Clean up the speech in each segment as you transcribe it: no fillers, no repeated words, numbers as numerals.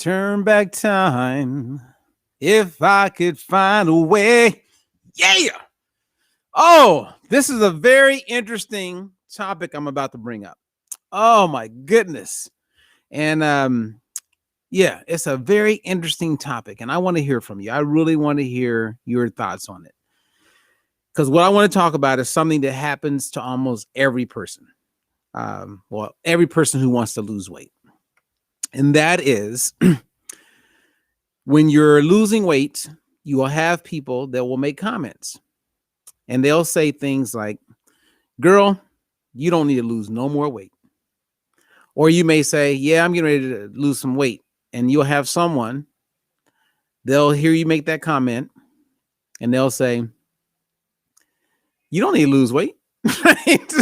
turn back time if I could find a way. Yeah. Oh, this is a very interesting topic I'm about to bring up. Oh my goodness. And yeah, it's a very interesting topic and I want to hear from you. I really want to hear your thoughts on it. Because what I want to talk about is something that happens to almost every person. Well, every person who wants to lose weight. And that is when you're losing weight, you will have people that will make comments. And they'll say things like, girl, you don't need to lose no more weight. Or you may say, yeah, I'm getting ready to lose some weight. And you'll have someone, they'll hear you make that comment and they'll say, you don't need to lose weight. Right?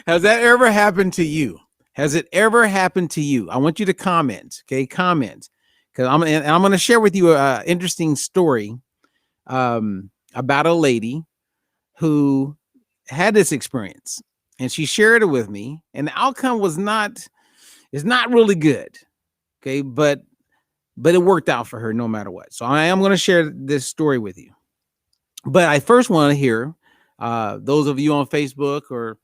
Has that ever happened to you? Has it ever happened to you? I want you to comment. Okay, comment. Because I'm going to share with you an interesting story about a lady who had this experience. And she shared it with me. And the outcome is not really good. Okay, but it worked out for her no matter what. So I am going to share this story with you. But I first want to hear those of you on Facebook or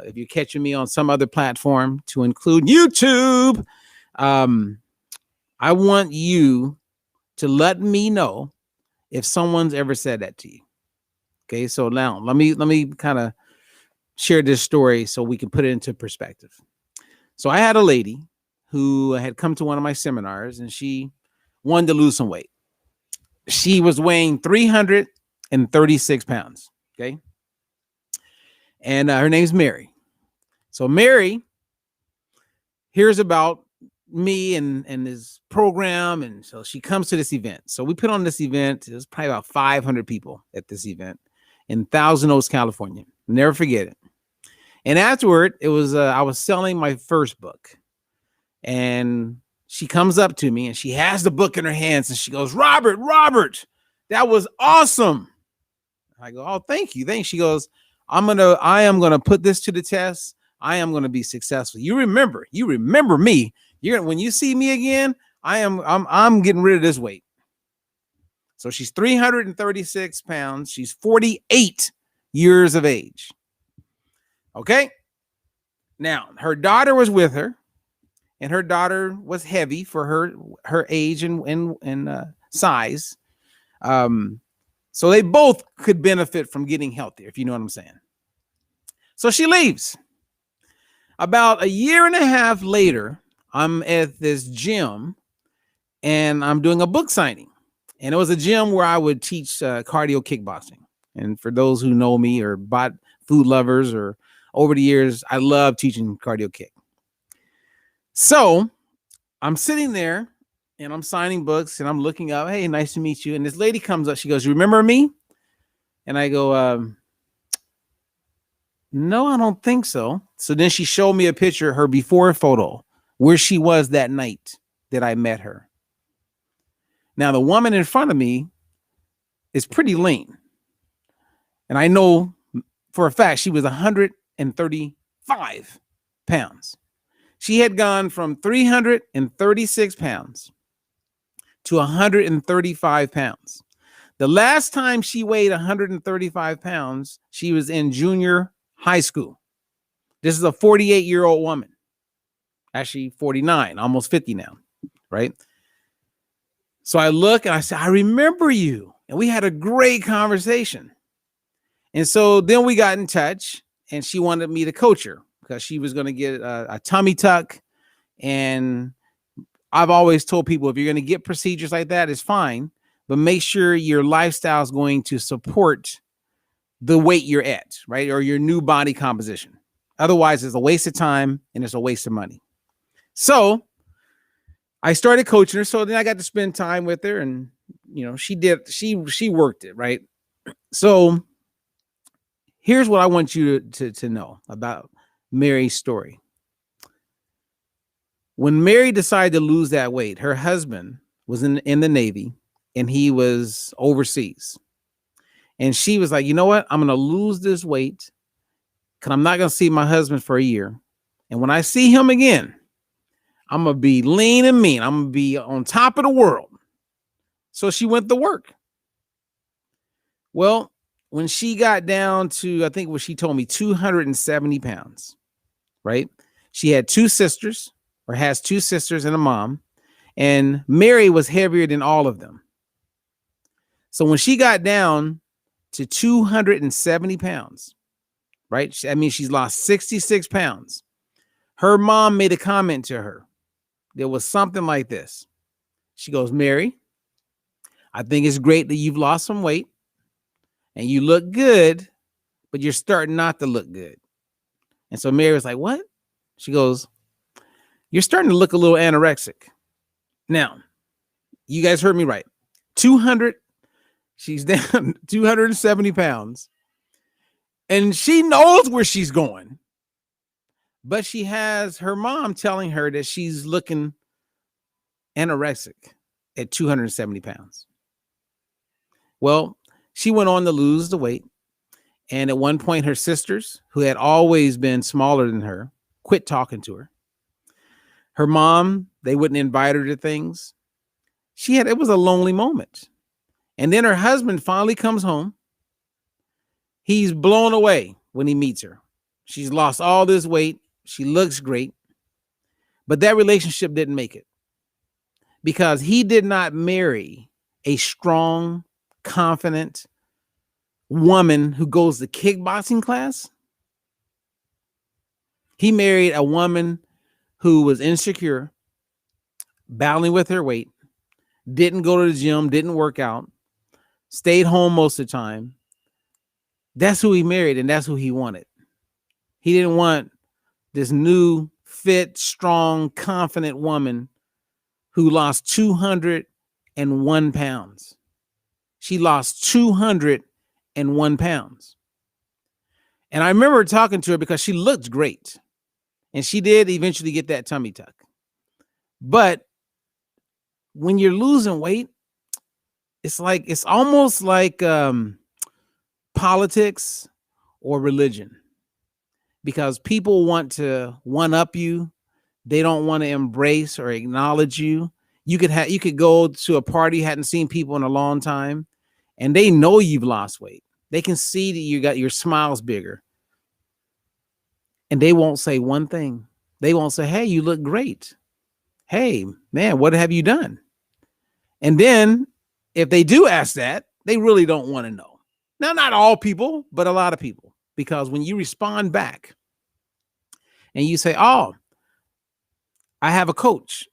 if you're catching me on some other platform, to include YouTube, I want you to let me know if someone's ever said that to you. Okay, so now let me kind of share this story so we can put it into perspective. So I had a lady who had come to one of my seminars and she wanted to lose some weight. She was weighing 336 pounds. Okay. And her name's Mary. So Mary hears about me and this program. And so she comes to this event. So we put on this event. There's probably about 500 people at this event in Thousand Oaks, California. Never forget it. And afterward, it was I was selling my first book. And she comes up to me and she has the book in her hands and she goes, Robert, that was awesome. I go, oh, thank you. She goes, I am gonna put this to the test. I am gonna be successful. You remember me. When you see me again, I'm getting rid of this weight. So she's 336 pounds. She's 48 years of age. Okay. Now her daughter was with her, and her daughter was heavy for her age and size. So they both could benefit from getting healthier, if you know what I'm saying. So she leaves. About a year and a half later, I'm at this gym and I'm doing a book signing. And it was a gym where I would teach cardio kickboxing. And for those who know me or bought food lovers or over the years, I love teaching cardio kick. So I'm sitting there and I'm signing books and I'm looking up. Hey, nice to meet you. And this lady comes up. She goes, you remember me? And I go, no, I don't think so. So then she showed me a picture of her before photo where she was that night that I met her. Now, the woman in front of me is pretty lean. And I know for a fact she was 135 pounds. She had gone from 336 pounds to 135 pounds. The last time she weighed 135 pounds, she was in junior high school. This is a 48-year-old woman. Actually 49, almost 50 now, right? So I look and I say, I remember you. And we had a great conversation. And so then we got in touch and she wanted me to coach her because she was going to get a tummy tuck. And I've always told people, if you're going to get procedures like that, it's fine, but make sure your lifestyle is going to support the weight you're at, right? Or your new body composition. Otherwise, it's a waste of time and it's a waste of money. So I started coaching her. So then I got to spend time with her and, she worked it, right? So here's what I want you to know about Mary's story. When Mary decided to lose that weight, her husband was in the Navy and he was overseas. And she was like, you know what? I'm going to lose this weight because I'm not going to see my husband for a year. And when I see him again, I'm going to be lean and mean. I'm going to be on top of the world. So she went to work. Well, when she got down to, I think what she told me, 270 pounds, right? She had two sisters, or has two sisters and a mom. And Mary was heavier than all of them. So when she got down to 270 pounds, right? I mean, she's lost 66 pounds. Her mom made a comment to her. There was something like this. She goes, Mary, I think it's great that you've lost some weight and you look good, but you're starting not to look good. And so Mary was like, what? She goes, you're starting to look a little anorexic. Now, you guys heard me right. 200, she's down 270 pounds. And she knows where she's going. But she has her mom telling her that she's looking anorexic at 270 pounds. Well, she went on to lose the weight. And at one point, her sisters, who had always been smaller than her, quit talking to her. Her mom, they wouldn't invite her to things. It was a lonely moment. And then her husband finally comes home. He's blown away when he meets her. She's lost all this weight. She looks great. But that relationship didn't make it because he did not marry a strong, confident woman who goes to kickboxing class. He married a woman who was insecure, battling with her weight, didn't go to the gym, didn't work out, stayed home most of the time. That's who he married, and that's who he wanted. He didn't want this new, fit, strong, confident woman who lost 201 pounds. She lost 201 pounds. And I remember talking to her because she looked great. And she did eventually get that tummy tuck. But when you're losing weight, it's almost like politics or religion, because people want to one up you. They don't want to embrace or acknowledge you. You could go to a party you hadn't seen people in a long time, and they know you've lost weight. They can see that you got your smiles bigger, and they won't say one thing. They won't say, "Hey, you look great. Hey, man, what have you done?" And then if they do ask that, they really don't want to know. Now, not all people, but a lot of people, because when you respond back and you say, "Oh, I have a coach.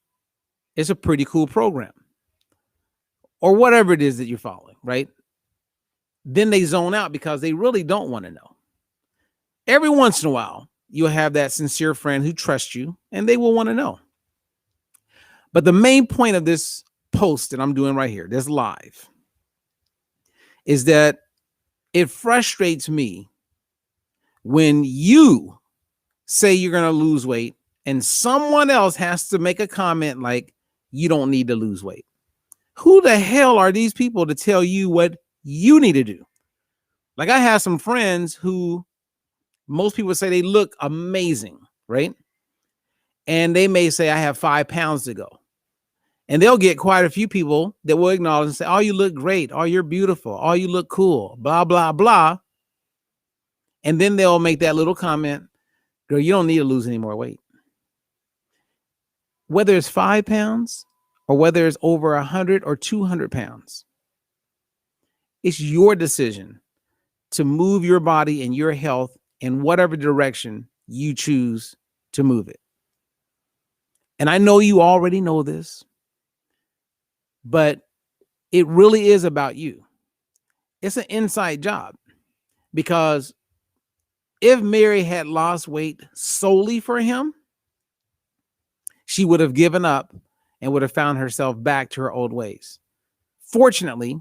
It's a pretty cool program," or whatever it is that you're following, right? Then they zone out because they really don't want to know. Every once in a while, you'll have that sincere friend who trusts you and they will want to know. But the main point of this post that I'm doing right here, this live, is that it frustrates me when you say you're going to lose weight and someone else has to make a comment like, you don't need to lose weight. Who the hell are these people to tell you what you need to do? Like, I have some friends who most people say they look amazing, right? And they may say, I have 5 pounds to go. And they'll get quite a few people that will acknowledge and say, oh, you look great. Oh, you're beautiful. Oh, you look cool, blah, blah, blah. And then they'll make that little comment, girl, you don't need to lose any more weight. Whether it's 5 pounds or whether it's over 100 or 200 pounds, it's your decision to move your body and your health in whatever direction you choose to move it. And I know you already know this, but it really is about you. It's an inside job, because if Mary had lost weight solely for him, she would have given up and would have found herself back to her old ways. Fortunately,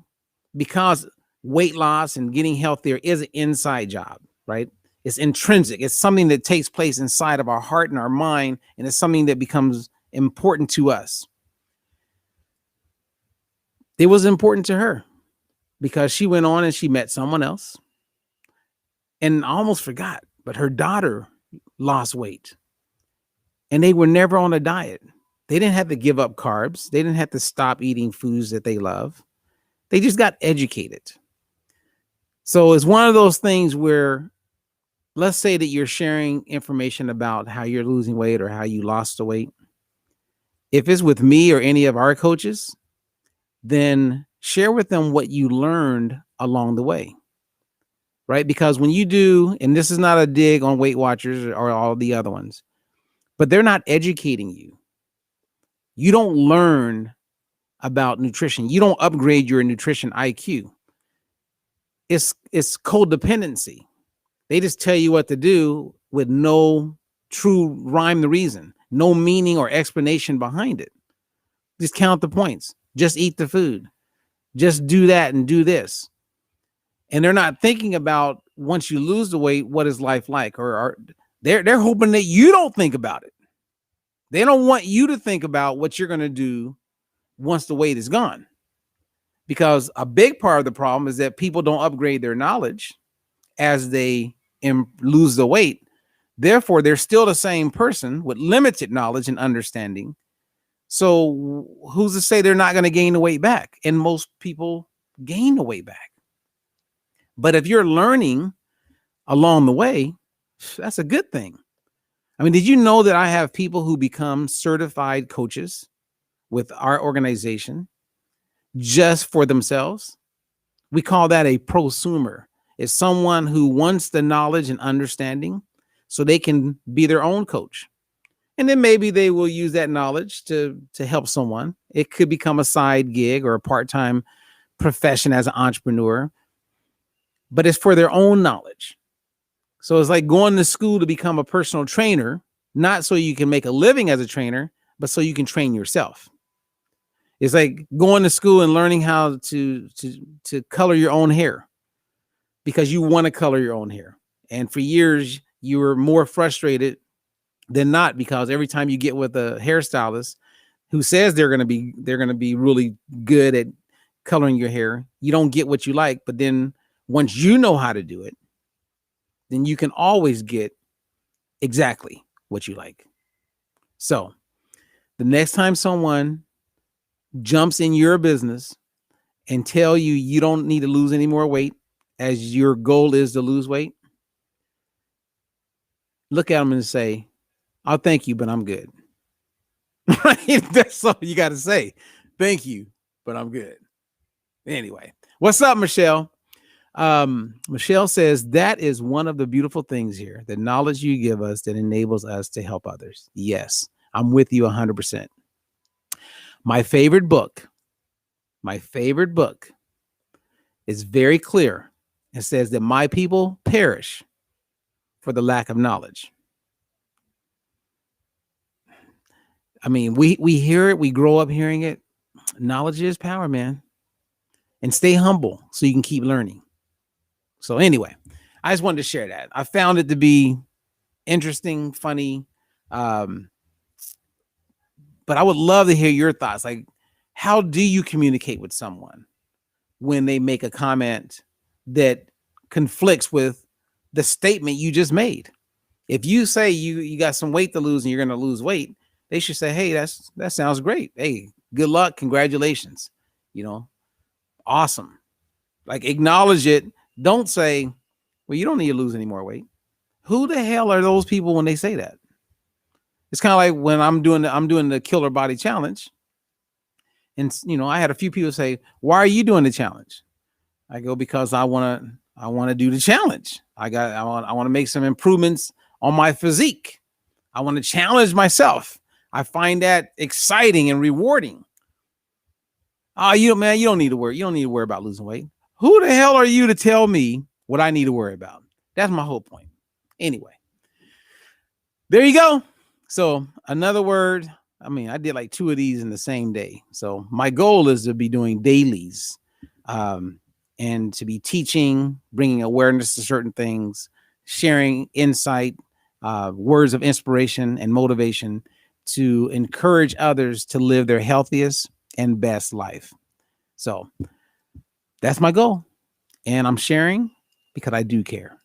because weight loss and getting healthier is an inside job, right? It's intrinsic. It's something that takes place inside of our heart and our mind, and it's something that becomes important to us. It was important to her because she went on and she met someone else. And I almost forgot, but her daughter lost weight. And they were never on a diet. They didn't have to give up carbs. They didn't have to stop eating foods that they love. They just got educated. So it's one of those things where, let's say that you're sharing information about how you're losing weight or how you lost the weight. If it's with me or any of our coaches, then share with them what you learned along the way, right? Because when you do, and this is not a dig on Weight Watchers or all the other ones, but they're not educating you. You don't learn about nutrition. You don't upgrade your nutrition IQ. It's codependency. They just tell you what to do with no true rhyme the reason, no meaning or explanation behind it. Just count the points. Just eat the food. Just do that and do this. And they're not thinking about, once you lose the weight, what is life like? Or they're hoping that you don't think about it. They don't want you to think about what you're going to do once the weight is gone. Because a big part of the problem is that people don't upgrade their knowledge as they lose the weight. Therefore, they're still the same person with limited knowledge and understanding. So who's to say they're not going to gain the weight back? And most people gain the weight back. But if you're learning along the way, that's a good thing. I mean, did you know that I have people who become certified coaches with our organization just for themselves? We call that a prosumer. It's someone who wants the knowledge and understanding so they can be their own coach. And then maybe they will use that knowledge to help someone. It could become a side gig or a part-time profession as an entrepreneur, but it's for their own knowledge. So it's like going to school to become a personal trainer, not so you can make a living as a trainer, but so you can train yourself. It's like going to school and learning how to color your own hair because you want to color your own hair. And for years, you were more frustrated than not, because every time you get with a hairstylist who says they're going to be really good at coloring your hair, you don't get what you like. But then once you know how to do it, then you can always get exactly what you like. So the next time someone jumps in your business and tell you you don't need to lose any more weight, as your goal is to lose weight, look at them and say, "I'll thank you, but I'm good." Right? That's all you got to say. Thank you, but I'm good. Anyway, what's up, Michelle? Michelle says, that is one of the beautiful things here, the knowledge you give us that enables us to help others. Yes, I'm with you 100%. My favorite book is very clear. It says that my people perish for the lack of knowledge. I mean, we hear it, we grow up hearing it. Knowledge is power, man. And stay humble so you can keep learning. So anyway, I just wanted to share that. I found it to be interesting, funny. But I would love to hear your thoughts. Like, how do you communicate with someone when they make a comment that conflicts with the statement you just made? If you say you got some weight to lose and you're going to lose weight, they should say, "Hey, that sounds great. Hey, good luck. Congratulations. Awesome." Like, acknowledge it. Don't say, "Well, you don't need to lose any more weight." Who the hell are those people when they say that? It's kind of like when I'm doing the Killer Body Challenge. And, I had a few people say, "Why are you doing the challenge?" I go, "Because I want to do the challenge. I want to make some improvements on my physique. I want to challenge myself. I find that exciting and rewarding." "Oh, you don't need to worry. You don't need to worry about losing weight." Who the hell are you to tell me what I need to worry about? That's my whole point. Anyway, there you go. So another word. I mean, I did like 2 of these in the same day. So my goal is to be doing dailies and to be teaching, bringing awareness to certain things, sharing insight, words of inspiration and motivation to encourage others to live their healthiest and best life. So that's my goal. And I'm sharing because I do care.